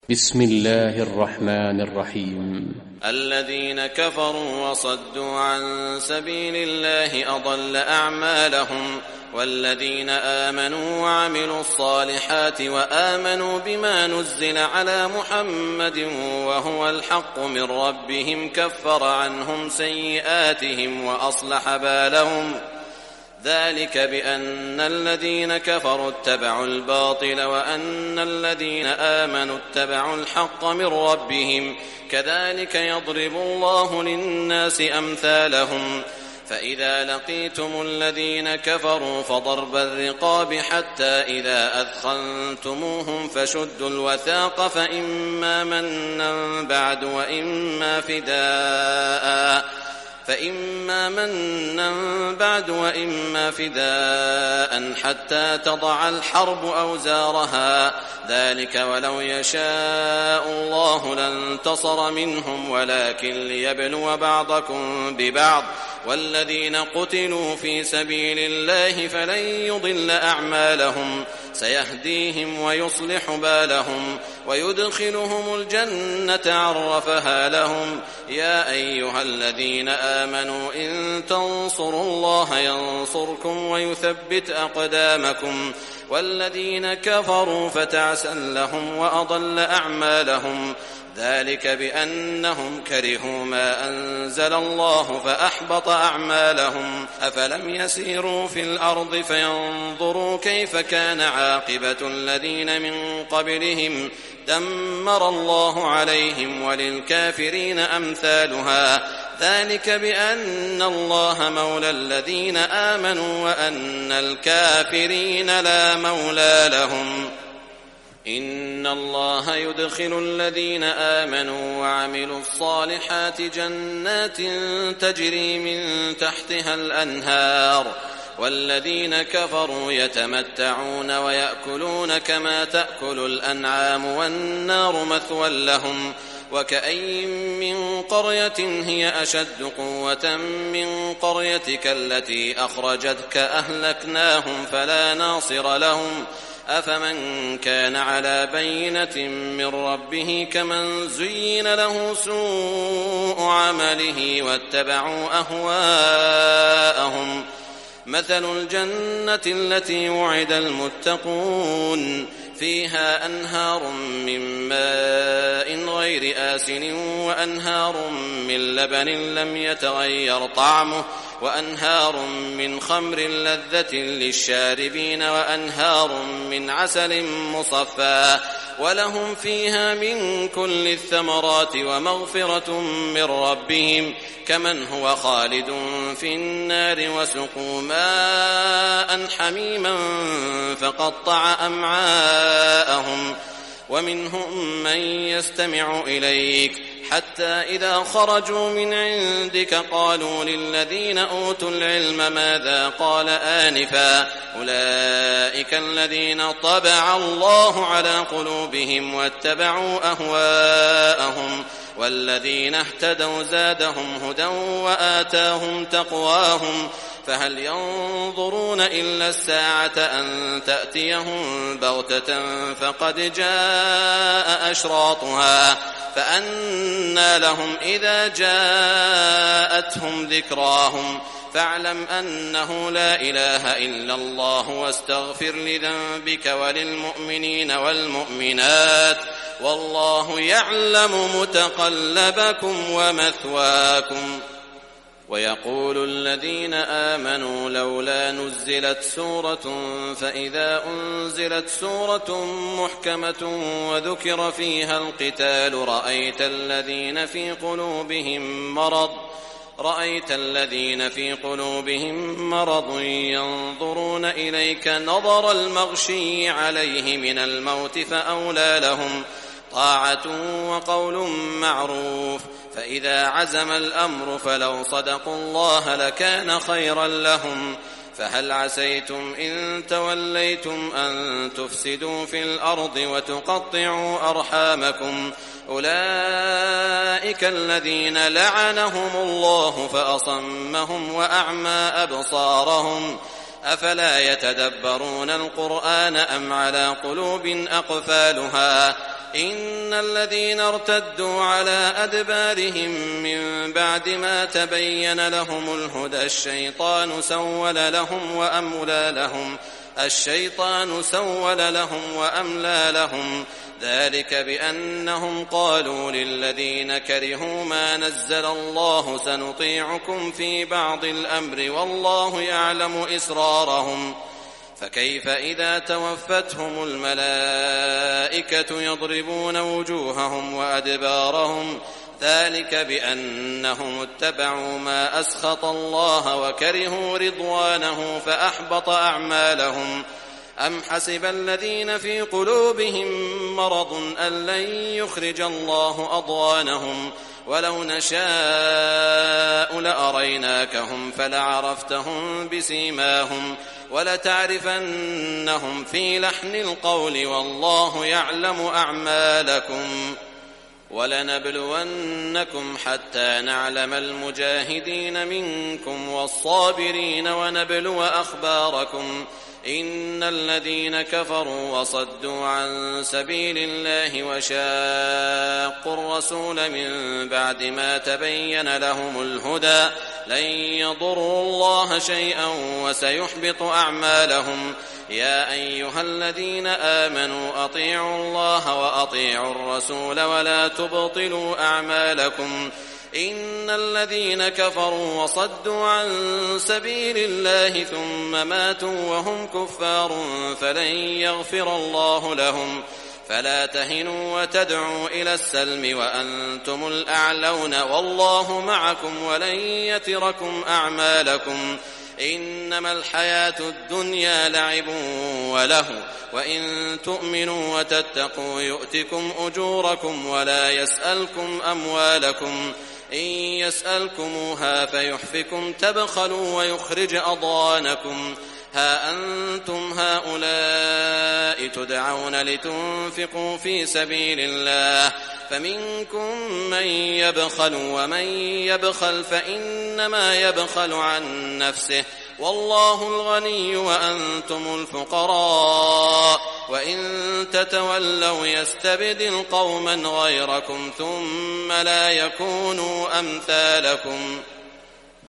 بسم الله الرحمن الرحيم. الذين كفروا وصدوا عن سبيل الله أضل أعمالهم، والذين آمنوا وعملوا الصالحات وآمنوا بما نزل على محمد وهو الحق من ربهم كفر عنهم سيئاتهم وأصلح بالهم. ذلك بأن الذين كفروا اتبعوا الباطل وأن الذين آمنوا اتبعوا الحق من ربهم، كذلك يضرب الله للناس أمثالهم. فإذا لقيتم الذين كفروا فضرب الرقاب حتى إذا أثخنتموهم فشدوا الوثاق فإما منا بعد وإما فداء حتى تضع الحرب أوزارها. ذلك ولو يشاء الله لانتصر منهم ولكن ليبلو بعضكم ببعض. والذين قتلوا في سبيل الله فلن يضل أعمالهم، سيهديهم ويصلح بالهم ويدخلهم الجنة عرفها لهم. يا أيها الذين آمنوا إن تنصروا الله ينصركم ويثبت أقدامكم. والذين كفروا فتعسا لهم وأضل أعمالهم. ذلك بأنهم كرهوا ما أنزل الله فأحبط أعمالهم. أفلم يسيروا في الأرض فينظروا كيف كان عاقبة الذين من قبلهم، دمر الله عليهم وللكافرين أمثالها. ذلك بأن الله مولى الذين آمنوا وأن الكافرين لا مولى لهم. إن الله يدخل الذين آمنوا وعملوا الصالحات جنات تجري من تحتها الأنهار، والذين كفروا يتمتعون ويأكلون كما تأكل الأنعام والنار مثوى لهم. وكأي من قرية هي أشد قوة من قريتك التي أخرجتك أهلكناهم فلا ناصر لهم. أفمن كان على بينة من ربه كمن زين له سوء عمله واتبعوا أهواءهم. مثل الجنة التي وعد المتقون فيها أنهار من ماء غير آسن وأنهار من لبن لم يتغير طعمه وأنهار من خمر لذة للشاربين وأنهار من عسل مصفى ولهم فيها من كل الثمرات ومغفرة من ربهم كمن هو خالد في النار وسقوا ماء حميما فقطع أمعاءهم. ومنهم من يستمع إليك حتى إذا خرجوا من عندك قالوا للذين أوتوا العلم ماذا قال آنفا أولئك الذين طبع الله على قلوبهم واتبعوا أهواءهم. والذين اهتدوا زادهم هدى وآتاهم تقواهم. فهل ينظرون إلا الساعة أن تأتيهم بغتة فقد جاء أشراطها فأنى لهم إذا جاءتهم ذكراهم. فاعلم أنه لا إله إلا الله واستغفر لذنبك وللمؤمنين والمؤمنات والله يعلم متقلبكم ومثواكم. ويقول الذين آمنوا لولا نزلت سورة فإذا أنزلت سورة محكمة وذكر فيها القتال رأيت الذين في قلوبهم مرض ينظرون إليك نظر المغشي عليه من الموت فأولى لهم طاعة وقول معروف. فإذا عزم الأمر فلو صدقوا الله لكان خيرا لهم. فهل عسيتم إن توليتم أن تفسدوا في الأرض وتقطعوا أرحامكم. أولئك الذين لعنهم الله فأصمهم وأعمى أبصارهم. أفلا يتدبرون القرآن أم على قلوب أقفالها إن الذين ارتدوا على أدبارهم من بعد ما تبين لهم الهدى الشيطان سول لهم وأملى لهم ذلك بأنهم قالوا للذين كرهوا ما نزل الله سنطيعكم في بعض الأمر والله يعلم إسرارهم فكيف إذا توفتهم الملائكة يضربون وجوههم وأدبارهم ذلك بأنهم اتبعوا ما أسخط الله وكرهوا رضوانه فأحبط أعمالهم أم حسب الذين في قلوبهم مرض أن لن يخرج الله أضغانهم ولو نشاء لأريناكهم فلعرفتهم بسيماهم ولتعرفنهم في لحن القول والله يعلم أعمالكم ولنبلونكم حتى نعلم المجاهدين منكم والصابرين ونبلو أخباركم إن الذين كفروا وصدوا عن سبيل الله وشاقوا الرسول من بعد ما تبين لهم الهدى لن يضروا الله شيئا وسيحبط أعمالهم يا أيها الذين آمنوا أطيعوا الله وأطيعوا الرسول ولا تبطلوا أعمالكم إن الذين كفروا وصدوا عن سبيل الله ثم ماتوا وهم كفار فلن يغفر الله لهم فلا تهنوا وتدعوا إلى السلم وأنتم الأعلون والله معكم ولن يتركم أعمالكم إنما الحياة الدنيا لعب وله وإن تؤمنوا وتتقوا يؤتكم أجوركم ولا يسألكم أموالكم إن يسألكموها فيحفكم تبخلوا ويخرج أضغانكم ها أنتم هؤلاء تدعون لتنفقوا في سبيل الله فمنكم من يبخل ومن يبخل فإنما يبخل عن نفسه والله الغني وأنتم الفقراء وإن تتولوا يستبدل قوما غيركم ثم لا يكونوا أمثالكم